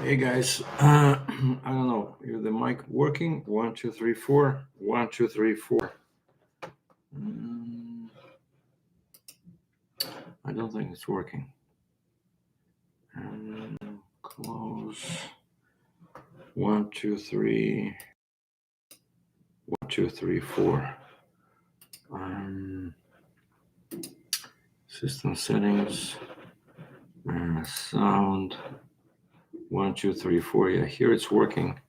Hey guys, I don't know. Is the mic working? 1, 2, 3, 4. 1, 2, 3, 4. Mm, I don't think it's working. Close. 1, 2, 3. 1, 2, 3, 4. System settings. Sound. 1, 2, 3, 4. Yeah, here it's working.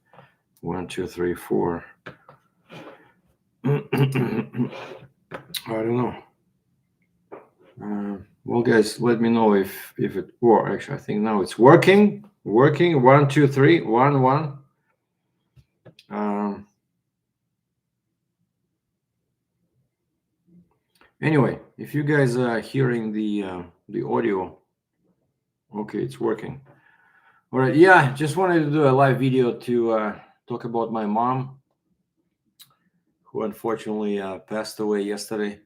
1, 2, 3, 4. I don't know. Well, guys, let me know if it. Well, actually, I think now it's working. Working. 1, 2, 3. 1, 1. Anyway, if you guys are hearing the audio, okay, it's working. All right. Yeah, just wanted to do a live video to talk about my mom, who unfortunately passed away yesterday.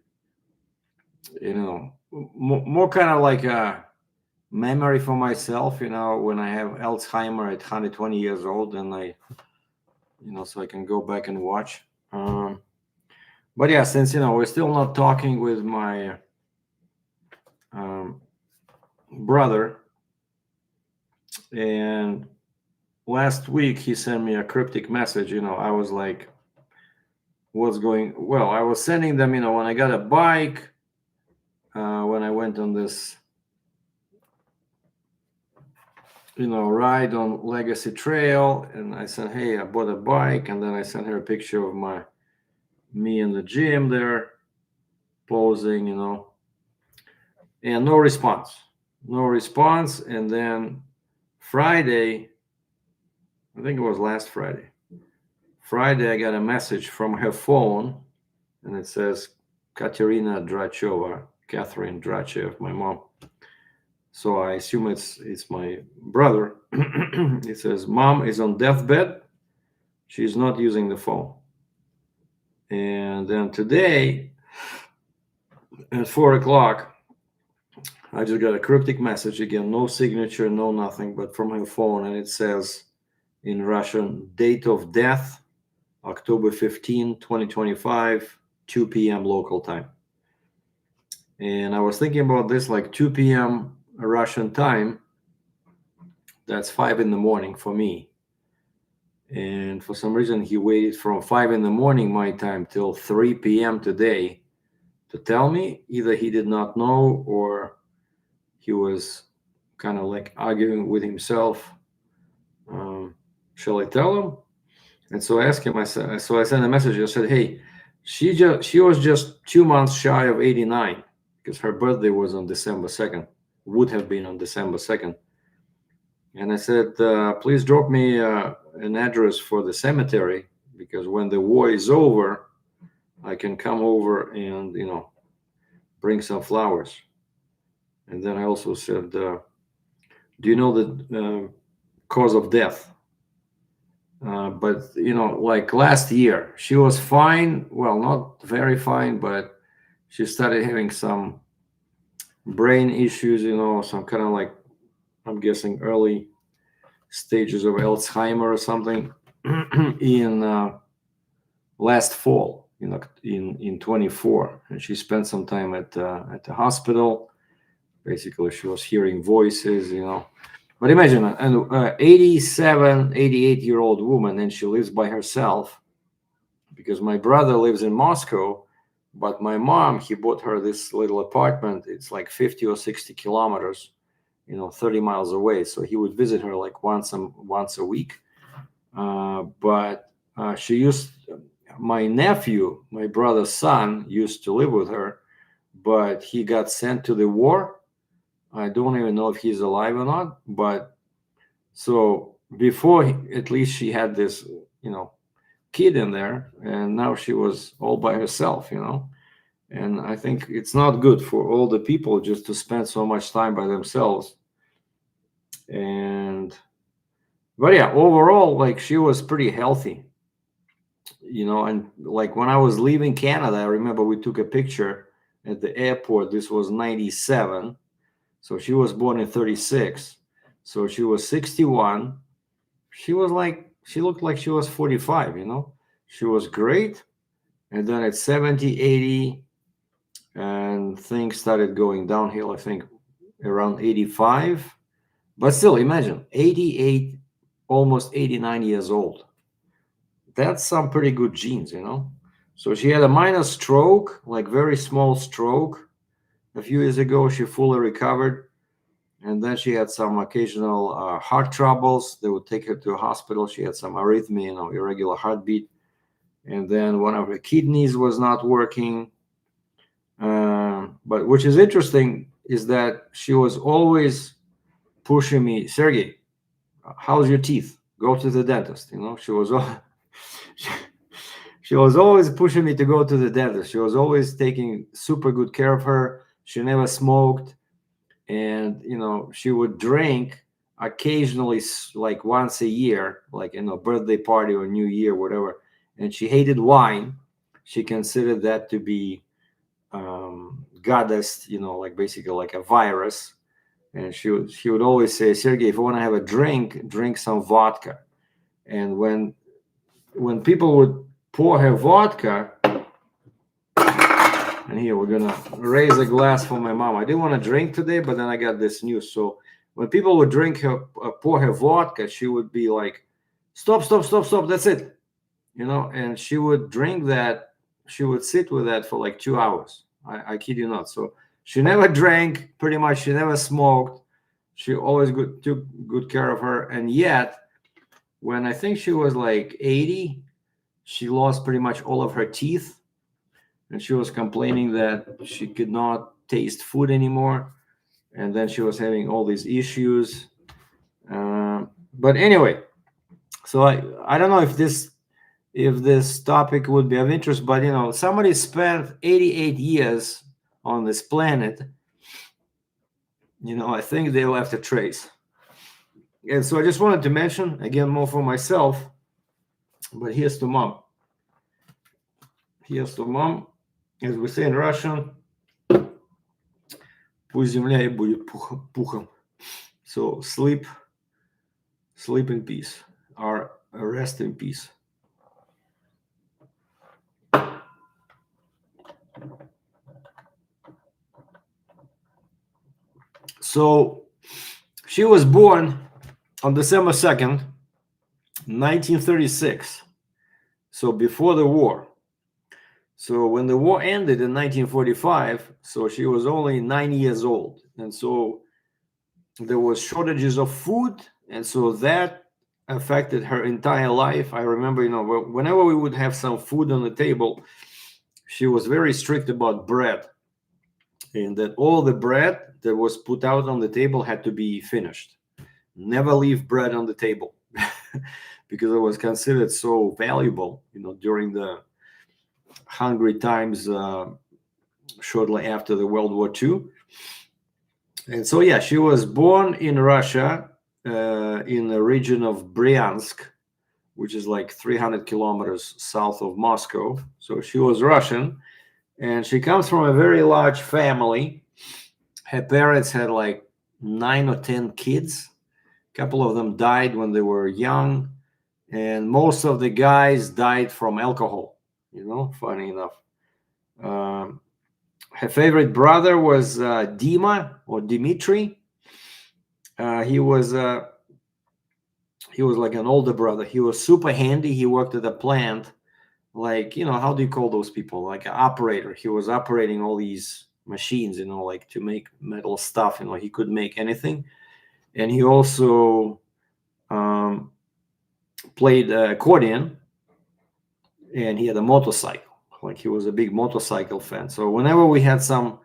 You know, more kind of like a memory for myself. You know, when I have Alzheimer at 120 years old, and so I can go back and watch. But yeah, since we're still not talking with my brother, and last week he sent me a cryptic message. I was like, "What's going?" Well, I was sending them. When I got a bike, when I went on this, ride on Legacy Trail, and I said, "Hey, I bought a bike," and then I sent her a picture of me in the gym there, posing, and no response. And then Friday, I think it was last Friday, I got a message from her phone, and it says Katerina Dratcheva, Catherine Dratchev, my mom. So I assume it's my brother. It says, "Mom is on deathbed. She's not using the phone." And then today at 4 o'clock, I just got a cryptic message again, no signature, no nothing, but from her phone, and it says in Russian, "Date of death, October 15, 2025, 2 p.m. local time." And I was thinking about this, like 2 p.m. Russian time, that's 5 in the morning for me. And for some reason, he waited from 5 in the morning my time till 3 p.m. today to tell me. Either he did not know, or he was kind of like arguing with himself. Shall I tell him? And so I asked him. I sent a message. I said, "Hey, she was just 2 months shy of 89, because her birthday was on December 2nd. Would have been on December 2nd." And I said, "Please drop me an address for the cemetery, because when the war is over, I can come over and bring some flowers." And then I also said, "Do you know the cause of death?" But like last year, she was fine. Well, not very fine, but she started having some brain issues. Some kind of like, I'm guessing, early stages of Alzheimer or something in last fall, in 24, and she spent some time at the hospital. Basically, she was hearing voices. But imagine an 87, 88-year-old woman, and she lives by herself, because my brother lives in Moscow, but my mom, he bought her this little apartment. It's like 50 or 60 kilometers, 30 miles away. So he would visit her like once a week. But my nephew, my brother's son, used to live with her, but he got sent to the war. I don't even know if he's alive or not. But so before, at least she had this, kid in there, and now she was all by herself. And I think it's not good for all the people just to spend so much time by themselves. But yeah, overall, like, she was pretty healthy. And like when I was leaving Canada, I remember we took a picture at the airport. This was 97. So she was born in 36. So she was 61. she looked like she was 45, you know. She was great. And then at 70, 80, and things started going downhill, I think around 85. But still, imagine 88, almost 89 years old. That's some pretty good genes, you know. So she had a minor stroke, like very small stroke. A few years ago, she fully recovered. And then she had some occasional heart troubles. They would take her to a hospital. She had some arrhythmia, you know, irregular heartbeat. And then one of her kidneys was not working. But which is interesting is that she was always pushing me, Sergey, how's your teeth? Go to the dentist. You know, she was always pushing me to go to the dentist. She was always taking super good care of her. She never smoked. And, you know, she would drink occasionally, like once a year, like, you know, birthday party or New Year, whatever. And she hated wine. She considered that to be goddess, you know, like basically like a virus. And she would always say, Sergey, if you want to have a drink, drink some vodka. And when people would pour her vodka, and here we're gonna raise a glass for my mom. I didn't want to drink today, but then I got this news. So when people would drink her, pour her vodka, she would be like, "Stop, stop, stop, stop! That's it," you know. And she would drink that. She would sit with that for like 2 hours. I kid you not. So she never drank. Pretty much, she never smoked. She always took good care of her. And yet, when I think she was like 80, she lost pretty much all of her teeth. And she was complaining that she could not taste food anymore. And then she was having all these issues. But anyway, so I don't know if this topic would be of interest, but you know, somebody spent 88 years on this planet. You know, I think they left a trace. And so I just wanted to mention, again, more for myself, but here's to mom. Here's to mom. As we say in Russian, пусть земля и будет пухом. So sleep in peace, or rest in peace. So she was born on December 2nd, 1936. So before the war. So when the war ended in 1945, so she was only 9 years old. And so there was shortages of food. And so that affected her entire life. I remember, you know, whenever we would have some food on the table, she was very strict about bread. And that all the bread that was put out on the table had to be finished. Never leave bread on the table because it was considered so valuable, you know, during the hungry times shortly after the World War II. And so, yeah, she was born in Russia, in the region of Briansk, which is like 300 kilometers south of Moscow. So she was Russian, and she comes from a very large family. Her parents had like 9 or 10 kids. A couple of them died when they were young, and most of the guys died from alcohol. You know, funny enough. Her favorite brother was Dima or Dimitri. He was like an older brother. He was super handy. He worked at a plant, like, you know, how do you call those people? Like an operator. He was operating all these machines, you know, like to make metal stuff. You know, he could make anything. And he also played accordion, and he had a motorcycle. Like he was a big motorcycle fan. So whenever we had some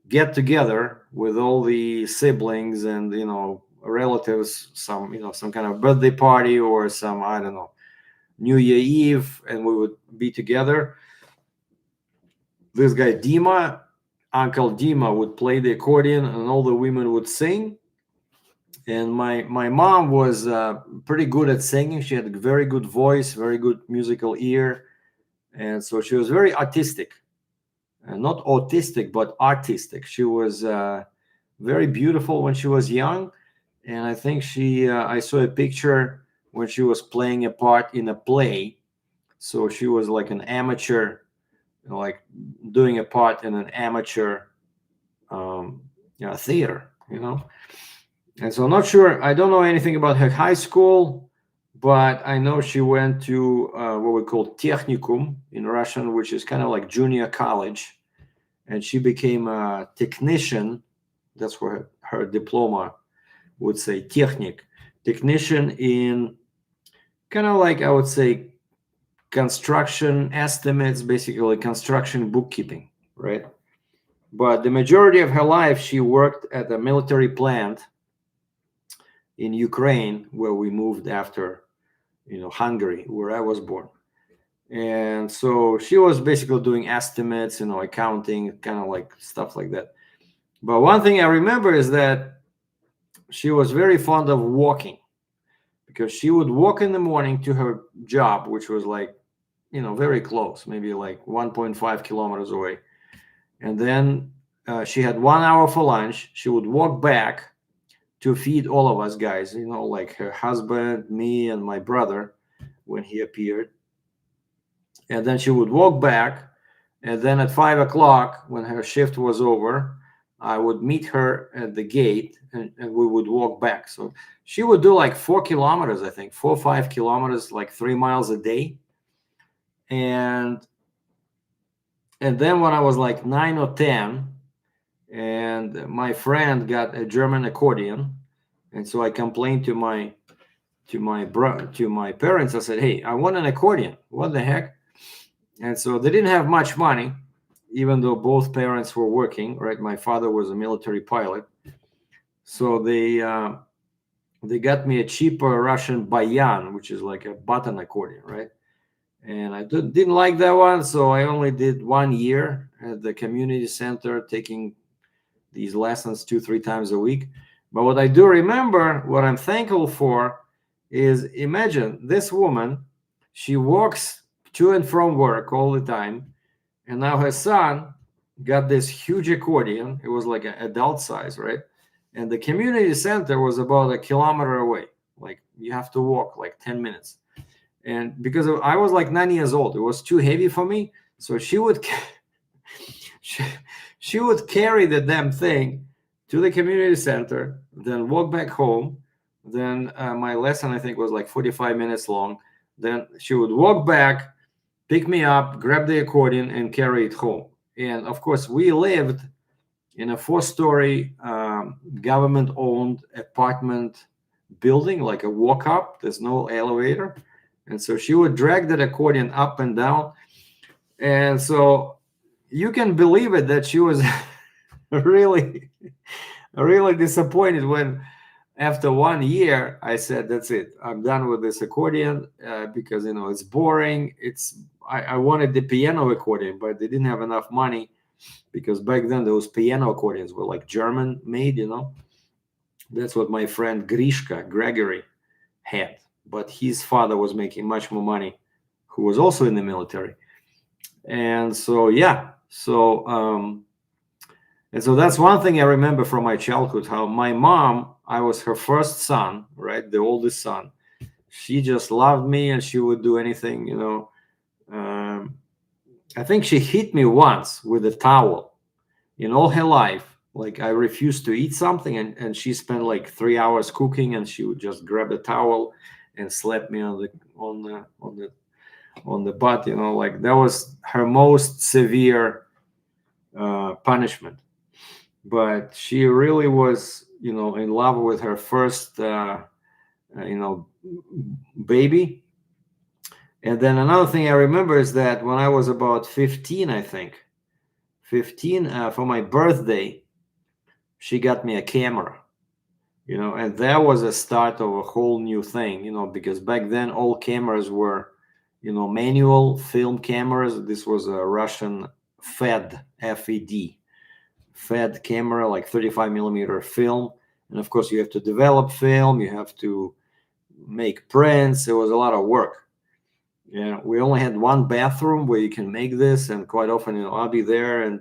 get together with all the siblings and, you know, relatives, some, you know, some kind of birthday party or some, I don't know, New Year Eve, and we would be together, this guy Dima, Uncle Dima, would play the accordion and all the women would sing. And my mom was pretty good at singing. She had a very good voice, very good musical ear. And so she was very artistic. Not autistic, but artistic. She was very beautiful when she was young. And I think I saw a picture when she was playing a part in a play. So she was like an amateur, like doing a part in an amateur um, theater, And so I'm not sure. I don't know anything about her high school, but I know she went to what we call technikum in Russian, which is kind of like junior college, and she became a technician. That's where her diploma would say technician in kind of like, I would say, construction estimates, basically construction bookkeeping, right? But the majority of her life, she worked at a military plant in Ukraine, where we moved after, Hungary, where I was born. And so she was basically doing estimates, accounting, kind of like stuff like that. But one thing I remember is that she was very fond of walking, because she would walk in the morning to her job, which was like, very close, maybe like 1.5 kilometers away. And then she had 1 hour for lunch. She would walk back to feed all of us guys, like her husband, me, and my brother when he appeared. And then she would walk back. And then at 5 o'clock, when her shift was over, I would meet her at the gate, and we would walk back. So she would do like 4 kilometers, I think, 4 or 5 kilometers, like 3 miles a day. And then when I was like 9 or 10, and my friend got a German accordion, and so I complained to my parents. I said, "Hey, I want an accordion. What the heck?" And so they didn't have much money, even though both parents were working. Right, my father was a military pilot, so they got me a cheaper Russian bayan, which is like a button accordion, right? And I didn't like that one, so I only did 1 year at the community center, taking these lessons 2-3 times a week. But what I do remember, what I'm thankful for, is imagine this woman, she walks to and from work all the time, and now her son got this huge accordion. It was like an adult size, right? And the community center was about 1 kilometer away. Like, you have to walk like 10 minutes. And because I was like 9 years old, it was too heavy for me. So she would she would carry the damn thing to the community center, then walk back home. Then my lesson, I think, was like 45 minutes long. Then she would walk back, pick me up, grab the accordion, and carry it home. And of course, we lived in a 4-story government-owned apartment building, like a walk-up. There's no elevator. And so she would drag that accordion up and down. And so you can believe it that she was really, really disappointed when, after 1 year, I said, "That's it. I'm done with this accordion because, it's boring. I wanted the piano accordion, but they didn't have enough money, because back then those piano accordions were like German made, That's what my friend Gregory had. But his father was making much more money, who was also in the military. And so, yeah. So, and so that's one thing I remember from my childhood, how my mom, I was her first son, right? The oldest son. She just loved me, and she would do anything, I think she hit me once with a towel in all her life. Like, I refused to eat something, and she spent like 3 hours cooking, and she would just grab a towel and slap me on the butt, like that was her most severe punishment. But she really was, in love with her first, baby. And then another thing I remember is that when I was about 15, I think, for my birthday, she got me a camera. And that was a start of a whole new thing, because back then all cameras were, manual film cameras. This was a Russian FED, F-E-D, FED camera, like 35 millimeter film. And of course, you have to develop film, you have to make prints. It was a lot of work. We only had one bathroom where you can make this, and quite often, I'll be there and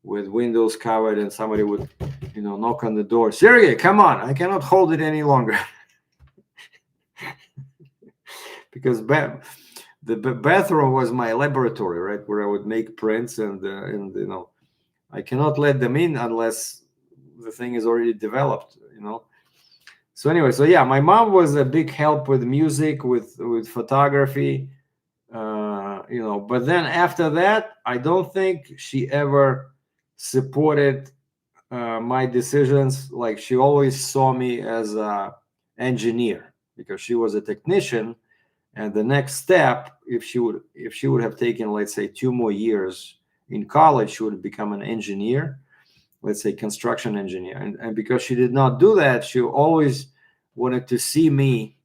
with windows covered, and somebody would, knock on the door. "Sergey, come on, I cannot hold it any longer." because the bathroom was my laboratory, right, where I would make prints, and I cannot let them in unless the thing is already developed. So anyway, so yeah, my mom was a big help with music, with photography, but then after that, I don't think she ever supported my decisions. Like, she always saw me as a engineer, because she was a technician, and the next step, if she would have taken, let's say, 2 more years in college, she would become an engineer, let's say construction engineer. And because she did not do that, she always wanted to see me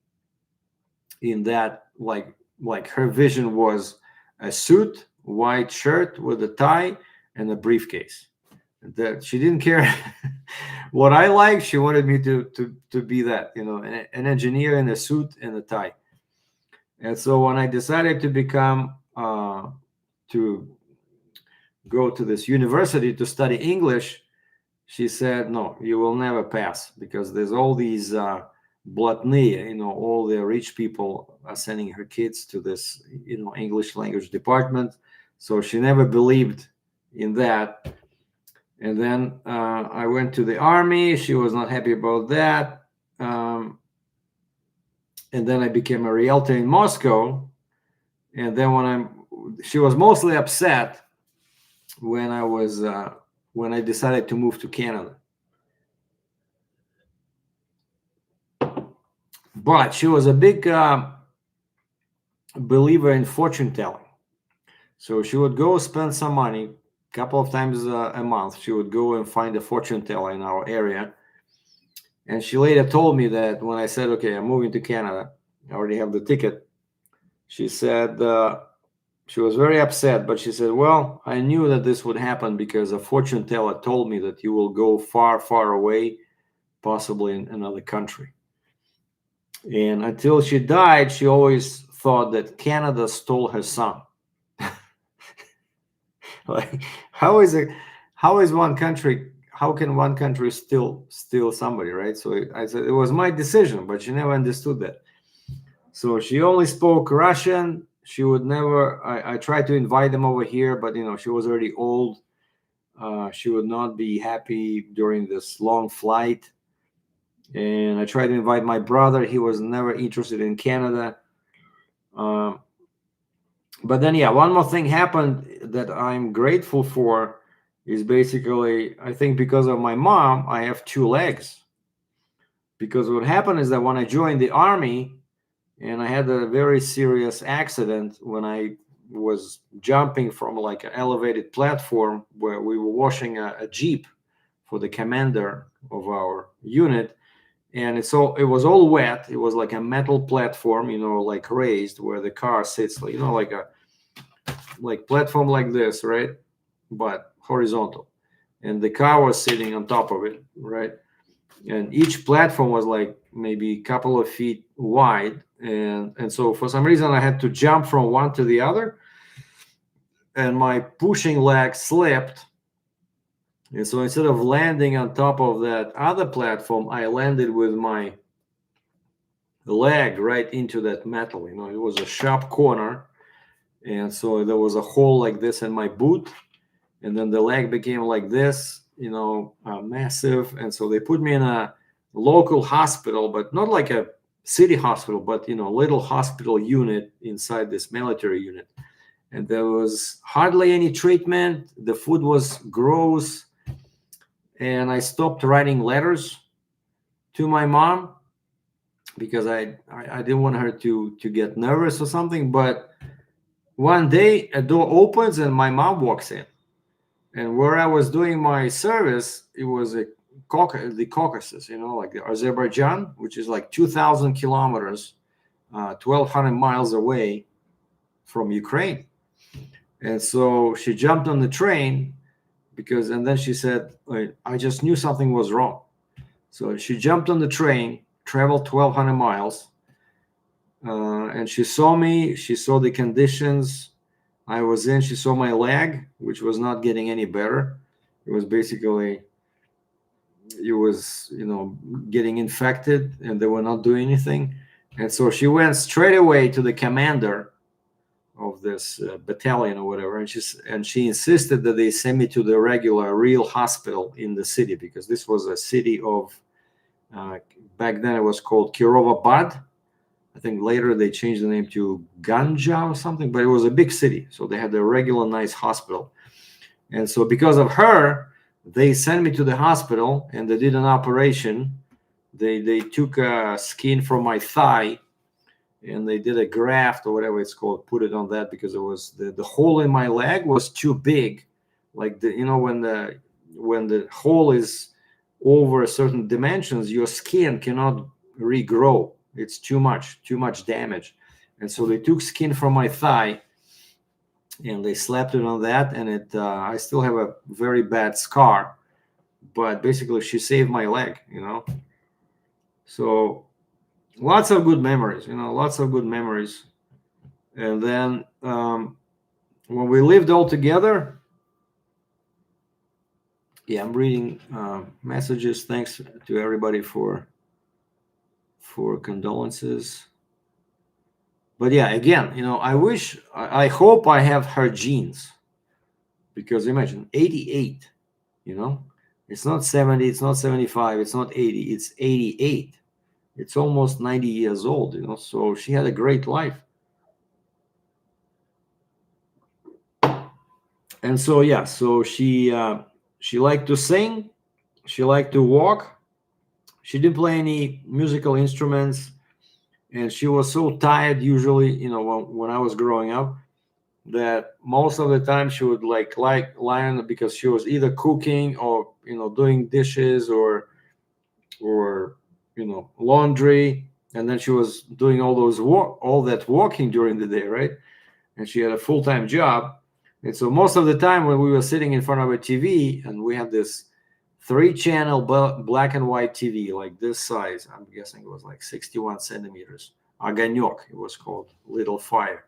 in that, like her vision was a suit, white shirt with a tie, and a briefcase. That she didn't care what I like. She wanted me to be that, an engineer in a suit and a tie. And so when I decided to become to go to this university to study English, she said, no, you will never pass, because there's all these blatny, all the rich people are sending her kids to this, English language department. So she never believed in that. And then I went to the army. She was not happy about that. And then I became a realtor in Moscow. And then she was mostly upset when I decided to move to Canada. But she was a big believer in fortune telling. So she would go spend some money, a couple of times a month. She would go and find a fortune teller in our area. And she later told me that when I said, okay, I'm moving to Canada, I already have the ticket. She said, she was very upset, but she said, well, I knew that this would happen because a fortune teller told me that you will go far, far away, possibly in another country. And until she died, she always thought that Canada stole her son. Like, how can one country steal somebody, right? So I said it was my decision, but she never understood that. So she only spoke Russian. She would never. I tried to invite them over here, but she was already old. She would not be happy during this long flight. And I tried to invite my brother. He was never interested in Canada. But then, yeah, one more thing happened that I'm grateful for is basically, I think because of my mom, I have 2 legs. Because what happened is that when I joined the army, and I had a very serious accident when I was jumping from like an elevated platform where we were washing a Jeep for the commander of our unit. And it was all wet. It was like a metal platform, like raised where the car sits, like platform like this, right? But horizontal. And the car was sitting on top of it, right? And each platform was like maybe a couple of feet wide. And so for some reason I had to jump from one to the other. And my pushing leg slipped. And so instead of landing on top of that other platform, I landed with my leg right into that metal. It was a sharp corner. And so there was a hole like this in my boot. And then the leg became like this, massive. And so they put me in a local hospital, but not like a city hospital, but, little hospital unit inside this military unit. And there was hardly any treatment. The food was gross. And I stopped writing letters to my mom because I didn't want her to get nervous or something. But one day a door opens and my mom walks in. And where I was doing my service, it was the Caucasus, like the Azerbaijan, which is like 2,000 kilometers, 1,200 miles away from Ukraine. And so she jumped on the train and then she said, I just knew something was wrong. So she jumped on the train, traveled 1,200 miles, and she saw me. She saw the conditions I was in. She saw my leg, which was not getting any better. It was getting infected, and they were not doing anything. And so she went straight away to the commander of this battalion or whatever, and she insisted that they send me to the regular real hospital in the city, because this was a city of back then it was called Kirovabad. I think later they changed the name to Ganja or something, but it was a big city, so they had a regular nice hospital. And so because of her, they sent me to the hospital and they did an operation. They took a skin from my thigh and they did a graft or whatever it's called, put it on that, because it was the hole in my leg was too big. Like when the hole is over certain dimensions, your skin cannot regrow. It's too much damage. And so they took skin from my thigh and they slapped it on that, and I still have a very bad scar, but basically she saved my leg. So lots of good memories. And then when we lived all together, I'm reading messages. Thanks to everybody for condolences. But again, I hope I have her genes, because imagine 88, it's not 70, it's not 75, it's not 80, it's 88. It's almost 90 years old, so she had a great life. And so so she liked to sing, she liked to walk, she didn't play any musical instruments, and she was so tired usually, when I was growing up, that most of the time she would lie on, because she was either cooking or doing dishes or laundry, and then she was doing all that walking during the day, right? And she had a full-time job. And so most of the time when we were sitting in front of a TV, and we had this 3-channel black and white TV, like this size, I'm guessing it was like 61 centimeters. Огонек, it was called, Little Fire.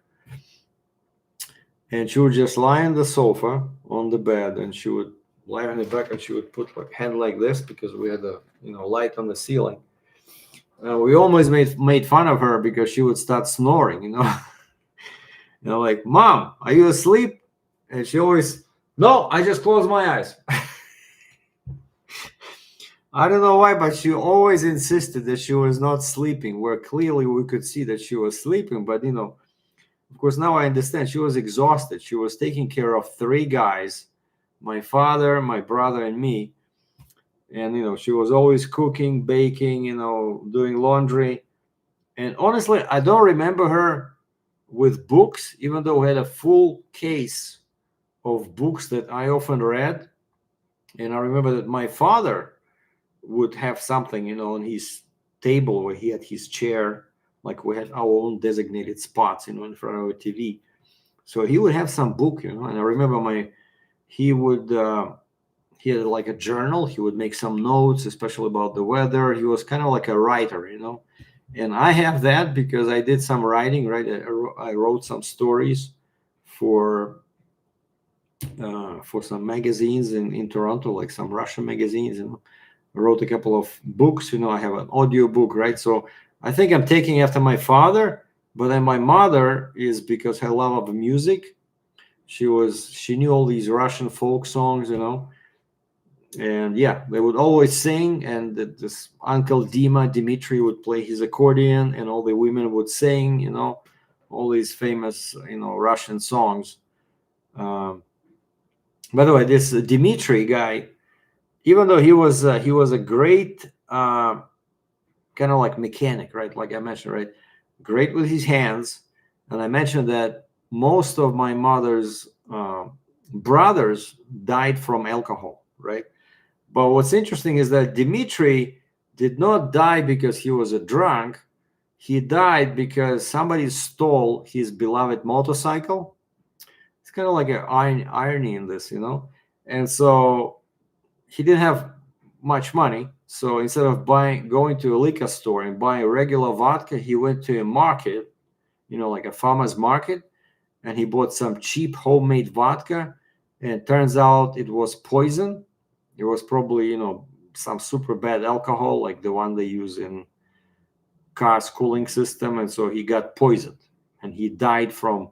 And she would just lie on the sofa on the bed, and she would lie on the back, and she would put hand like this, because we had a light on the ceiling. We always made fun of her because she would start snoring, like, "Mom, are you asleep?" And she always, "No, I just closed my eyes." I don't know why, but she always insisted that she was not sleeping, where clearly we could see that she was sleeping. But, of course, now I understand. She was exhausted. She was taking care of 3 guys, my father, my brother, and me. And, she was always cooking, baking, doing laundry. And honestly, I don't remember her with books, even though we had a full case of books that I often read. And I remember that my father would have something, on his table where he had his chair, like we had our own designated spots, in front of a TV. So he would have some book, and I remember he had like a journal. He would make some notes, especially about the weather. He was kind of like a writer, and I have that because I did some writing, right? I wrote some stories for some magazines in Toronto, like some Russian magazines, I wrote a couple of books, I have an audio book, right? So I think I'm taking after my father, but then my mother is because her love of music. She knew all these Russian folk songs, and they would always sing. And this Uncle Dimitri would play his accordion, and all the women would sing, all these famous, Russian songs. By the way, this Dimitri guy, even though he was a great kind of like mechanic, right? Like I mentioned, right? Great with his hands. And I mentioned that most of my mother's brothers died from alcohol, right? But what's interesting is that Dimitri did not die because he was a drunk. He died because somebody stole his beloved motorcycle. It's kind of like an irony in this, And so he didn't have much money. So instead of going to a liquor store and buying regular vodka, he went to a market, like a farmer's market, and he bought some cheap homemade vodka. And it turns out it was poison. It was probably, some super bad alcohol, like the one they use in car's cooling system, and so he got poisoned, and he died from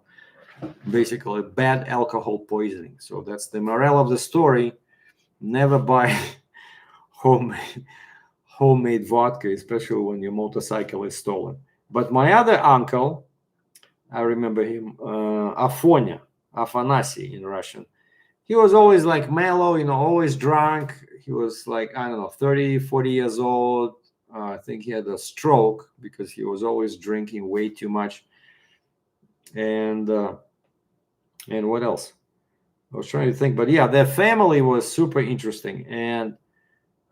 basically bad alcohol poisoning. So that's the moral of the story: never buy homemade vodka, especially when your motorcycle is stolen. But my other uncle, I remember him, Afanasy in Russian. He was always like mellow, always drunk. He was like, I don't know, 30, 40 years old. I think he had a stroke because he was always drinking way too much. And what else? I was trying to think, but yeah, their family was super interesting. And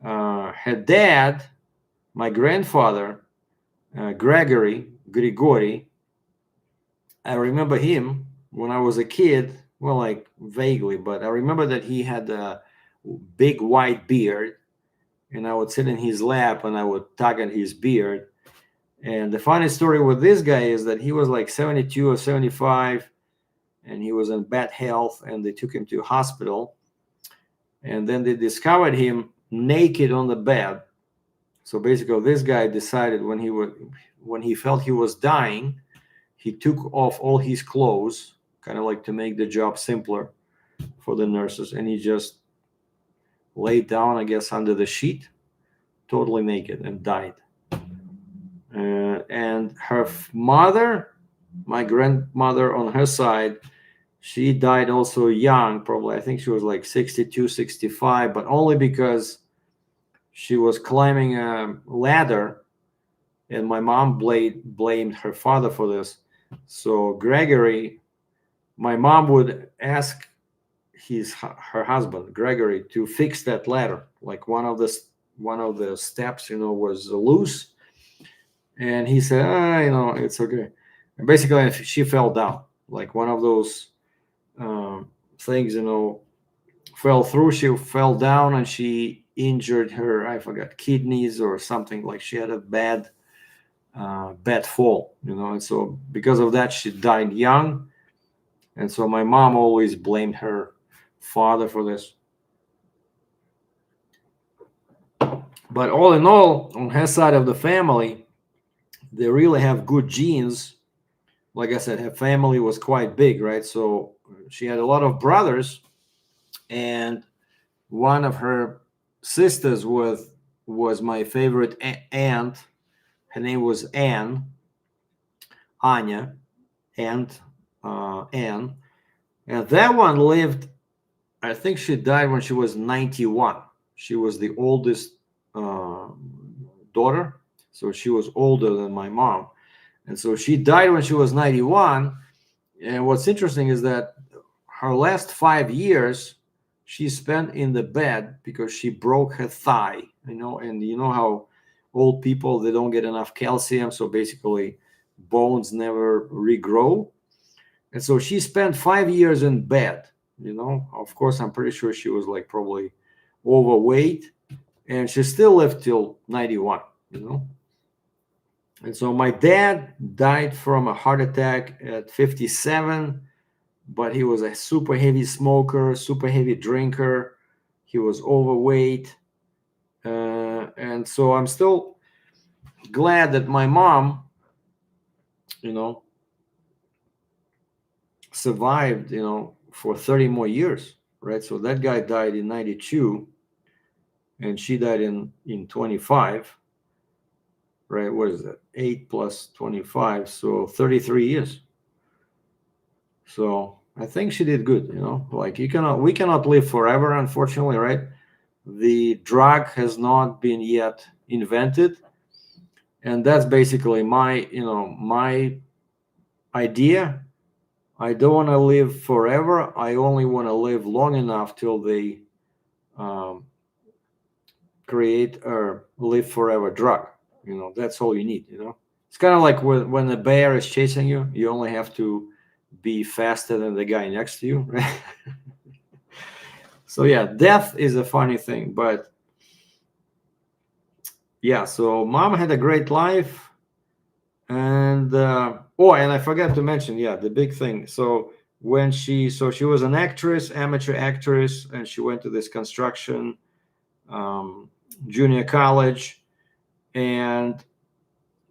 her dad, my grandfather, Grigori, I remember him when I was a kid. Well, like vaguely, but I remember that he had a big white beard, and I would sit in his lap and I would tug at his beard. And the funny story with this guy is that he was like 72 or 75, and he was in bad health, and they took him to a hospital, and then they discovered him naked on the bed. So basically, this guy decided when he felt he was dying, he took off all his clothes, kind of like to make the job simpler for the nurses, and he just laid down, I guess, under the sheet, totally naked, and died. And her mother, my grandmother on her side, she died also young, probably. I think she was like 62, 65, but only because she was climbing a ladder, and my mom blamed her father for this. So Gregory, my mom would ask her husband Gregory to fix that ladder. Like one of the steps, was loose, and he said, it's okay. And basically, she fell down, like one of those things, fell through. She fell down and she injured her, I forgot, kidneys or something. Like she had a bad fall, and so because of that, she died young. And so my mom always blamed her father for this. But all in all, on her side of the family, they really have good genes. Like I said, her family was quite big, right? So she had a lot of brothers, and one of her sisters was my favorite aunt. Her name was Anya, and Anne. And that one lived, I think she died when she was 91. She was the oldest daughter, so she was older than my mom. And so she died when she was 91. And what's interesting is that her last 5 years she spent in the bed because she broke her thigh, and you know how old people, they don't get enough calcium, so basically bones never regrow. And so she spent 5 years in bed. Of course, I'm pretty sure she was like probably overweight, and she still lived till 91. And so my dad died from a heart attack at 57, but he was a super heavy smoker, super heavy drinker. He was overweight. And so I'm still glad that my mom, survived, for 30 more years, right? So that guy died in 92, and she died in 25, right? What is that? 8 plus 25, so 33 years. So I think she did good, like we cannot live forever, unfortunately, right? The drug has not been yet invented, and that's basically my idea. I don't want to live forever. I only want to live long enough till they create a live forever drug. That's all you need. It's kind of like when a bear is chasing you, you only have to be faster than the guy next to you, right? So yeah, death is a funny thing, but yeah. So mom had a great life, and and I forgot to mention, the big thing. So she was an actress, amateur actress, and she went to this construction junior college, and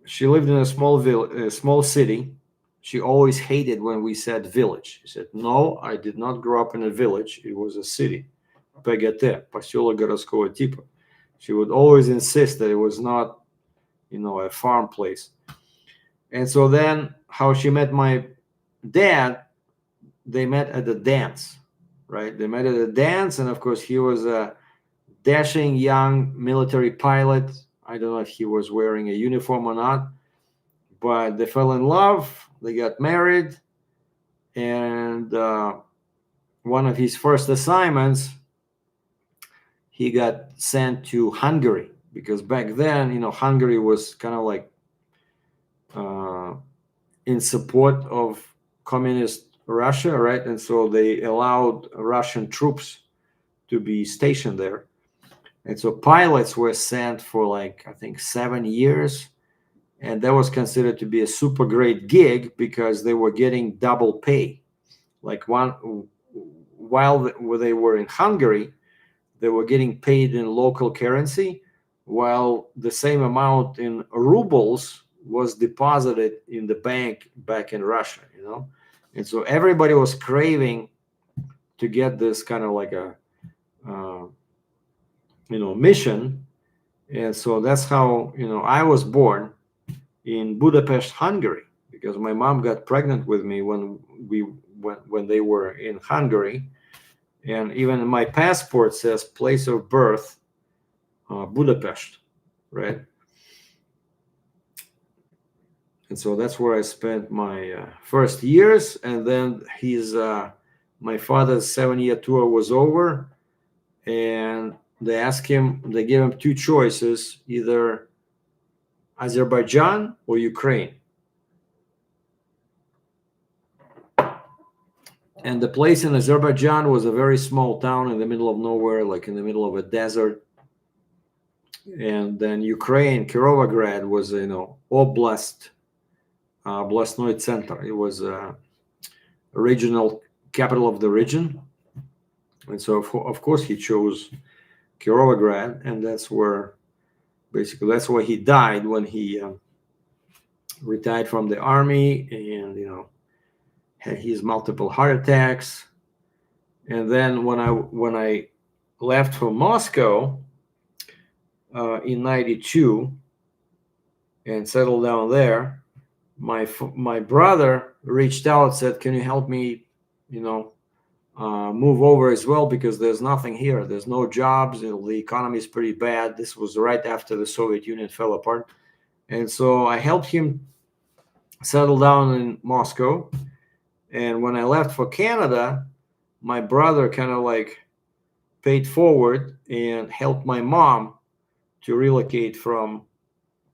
she lived in a small city. She always hated when we said village. She said, "No, I did not grow up in a village. It was a city. Пегате, поселок городского типа." She would always insist that it was not, a farm place. And so then, how she met my dad, they met at the dance, right? They met at a dance, and of course, he was a dashing young military pilot. I don't know if he was wearing a uniform or not, but they fell in love. They got married, and one of his first assignments, he got sent to Hungary, because back then, Hungary was kind of like in support of communist Russia, right? And so they allowed Russian troops to be stationed there. And so pilots were sent for like, I think, 7 years. And that was considered to be a super great gig because they were getting double pay. Like while they were in Hungary, they were getting paid in local currency, while the same amount in rubles was deposited in the bank back in Russia, And so everybody was craving to get this kind of like a, mission. And so that's how, I was born in Budapest, Hungary, because my mom got pregnant with me when they were in Hungary. And even my passport says place of birth, Budapest, right? And so that's where I spent my first years. And then my father's 7-year tour was over, and they gave him two choices, either Azerbaijan or Ukraine. And the place in Azerbaijan was a very small town in the middle of nowhere, like in the middle of a desert. And then Ukraine, Kirovograd, was, Oblast, Областной Center. It was a regional capital of the region. And so, of course, he chose Kirovograd, and that's where he died when he retired from the army, and, had his multiple heart attacks. And then when I left for Moscow in 92 and settled down there, my brother reached out, said, "Can you help me, move over as well, because there's nothing here. There's no jobs. The economy is pretty bad." This was right after the Soviet Union fell apart. And so I helped him settle down in Moscow. And when I left for Canada, my brother kind of like paid forward and helped my mom to relocate from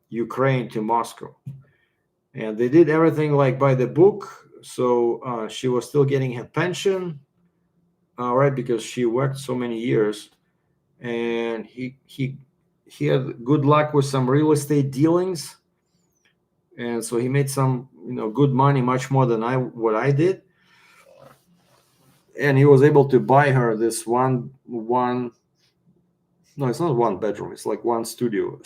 Ukraine to Moscow. And they did everything like by the book. So she was still getting her pension, right, because she worked so many years. And he had good luck with some real estate dealings. And so he made some, good money, much more than what I did. And he was able to buy her this no, it's not one bedroom. It's like one studio.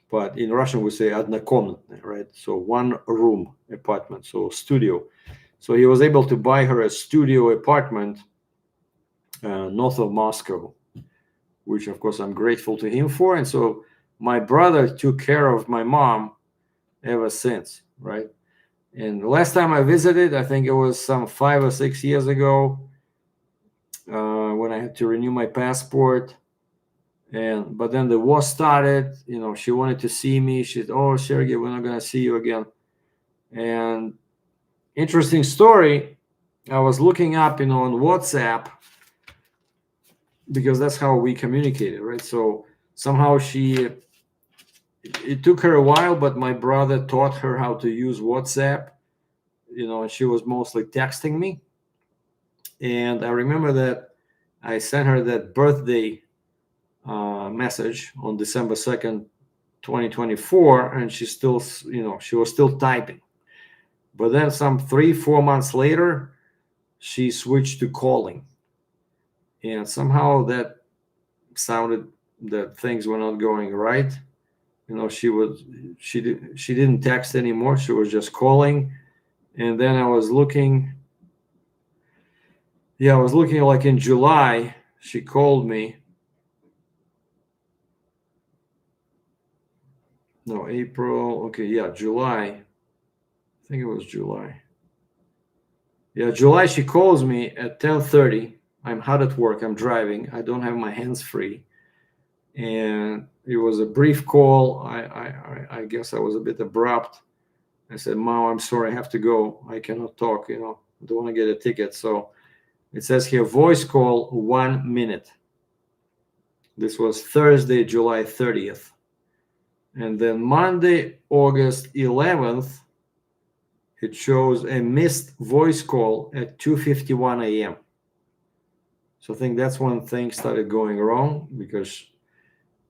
But in Russian, we say однокомнатная, right? So one room apartment, so studio. So he was able to buy her a studio apartment north of Moscow, which, of course, I'm grateful to him for. And so my brother took care of my mom ever since, right? And the last time I visited, I think it was some 5 or 6 years ago, when I had to renew my passport. But then the war started. She wanted to see me. She said, "Oh, Sergey, we're not going to see you again." And interesting story, I was looking up, on WhatsApp, because that's how we communicated, right? So somehow it took her a while, but my brother taught her how to use WhatsApp, and she was mostly texting me. And I remember that I sent her that birthday message on December 2nd, 2024, and she still, she was still typing. But then some 3-4 months later, she switched to calling. And somehow that sounded that things were not going right. she didn't text anymore. She was just calling. And then I was looking. Yeah, I was looking like in July. She called me. No, April. Okay, yeah, July. I think it was July. Yeah, July. She calls me at 10:30. I'm hard at work. I'm driving. I don't have my hands free, and it was a brief call. I guess I was a bit abrupt. I said, "Mom, I'm sorry. I have to go. I cannot talk. I don't want to get a ticket." So it says here, voice call 1 minute. This was Thursday, July 30th. And then Monday, August 11th, it shows a missed voice call at 2:51 a.m. So I think that's when things started going wrong, because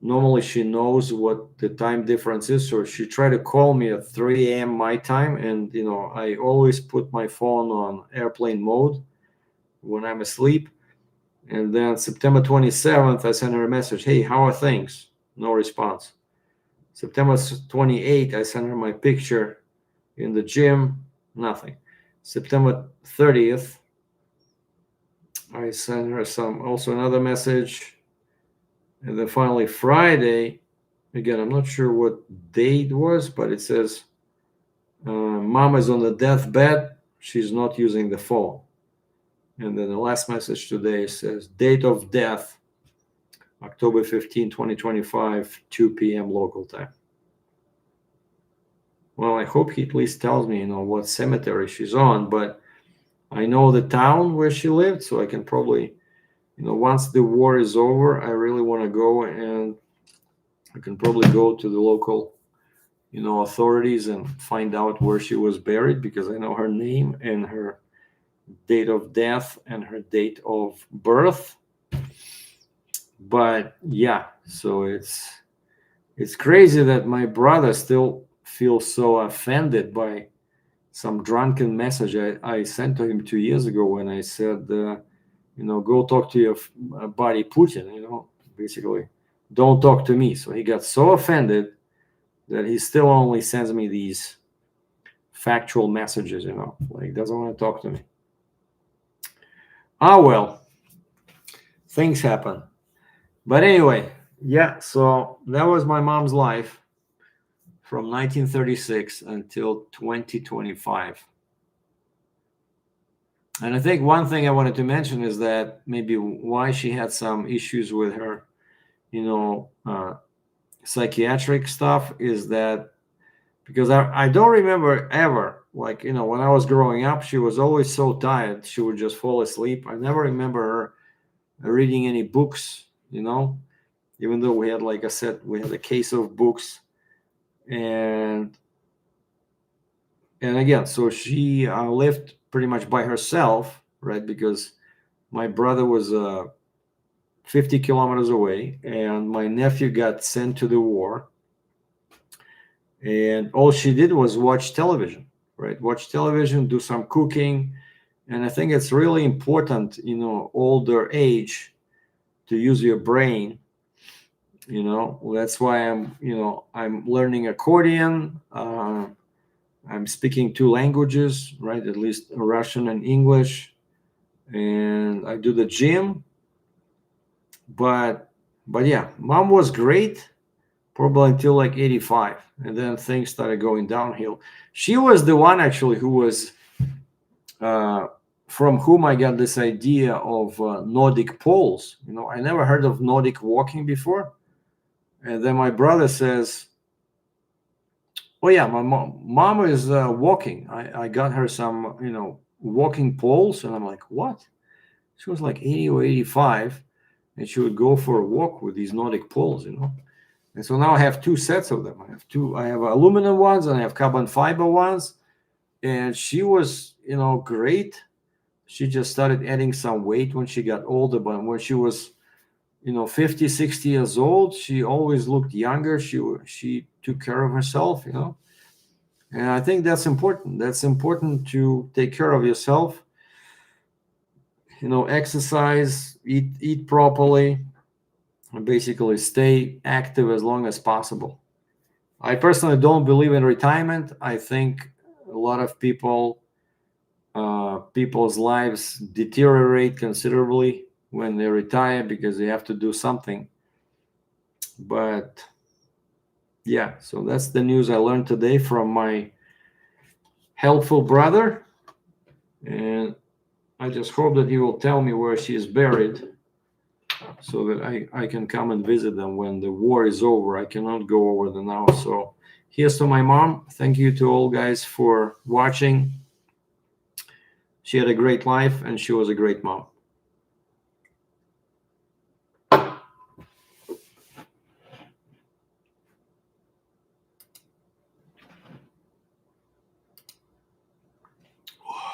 normally she knows what the time difference is. So she tried to call me at 3 a.m. my time. And, I always put my phone on airplane mode when I'm asleep. And then September 27th, I sent her a message. Hey, how are things? No response. September 28th, I sent her my picture in the gym. Nothing. September 30th, I sent her also another message. And then finally Friday, again, I'm not sure what date it was, but it says, Mom is on the deathbed. She's not using the phone. And then the last message today says, date of death, October 15, 2025, 2 p.m. local time. Well, I hope he at least tells me, what cemetery she's on, but I know the town where she lived, so I can probably, once the war is over, I really want to go, and I can probably go to the local, authorities and find out where she was buried, because I know her name and her date of death and her date of birth. But yeah, so it's crazy that my brother still feels so offended by some drunken message I sent to him 2 years ago, when I said, go talk to your buddy Putin, basically, don't talk to me. So he got so offended that he still only sends me these factual messages, like doesn't want to talk to me. Well, things happen. But anyway, yeah, so that was my mom's life from 1936 until 2025. And I think one thing I wanted to mention is that maybe why she had some issues with her, psychiatric stuff, is that because I don't remember ever, like, when I was growing up, she was always so tired, she would just fall asleep. I never remember her reading any books, even though we had, like I said, we had a case of books. And again, so she lived pretty much by herself, right? Because my brother was 50 kilometers away, and my nephew got sent to the war. And all she did was watch television, right? Watch television, do some cooking. And I think it's really important, older age, to use your brain. That's why I'm learning accordion. I'm speaking 2 languages, right? At least Russian and English. And I do the gym. But yeah, Mom was great, probably until like 85. And then things started going downhill. She was the one actually who was, from whom I got this idea of Nordic poles. I never heard of Nordic walking before. And then my brother says, oh yeah, my mom is walking. I got her some, walking poles. And I'm like, what? She was like 80 or 85, and she would go for a walk with these Nordic poles, And so now I have 2 sets of them. I have aluminum ones and I have carbon fiber ones. And she was, great. She just started adding some weight when she got older, but when she was, 50, 60 years old, she always looked younger. She took care of herself, And I think that's important. That's important, to take care of yourself, exercise, eat properly, and basically stay active as long as possible. I personally don't believe in retirement. I think a lot of people's lives deteriorate considerably when they retire because they have to do something. But yeah, so that's the news I learned today from my helpful brother, and I just hope that he will tell me where she is buried so that I can come and visit them when the war is over. I cannot go over there now. So here's to my mom. Thank you to all guys for watching. She had a great life and she was a great mom.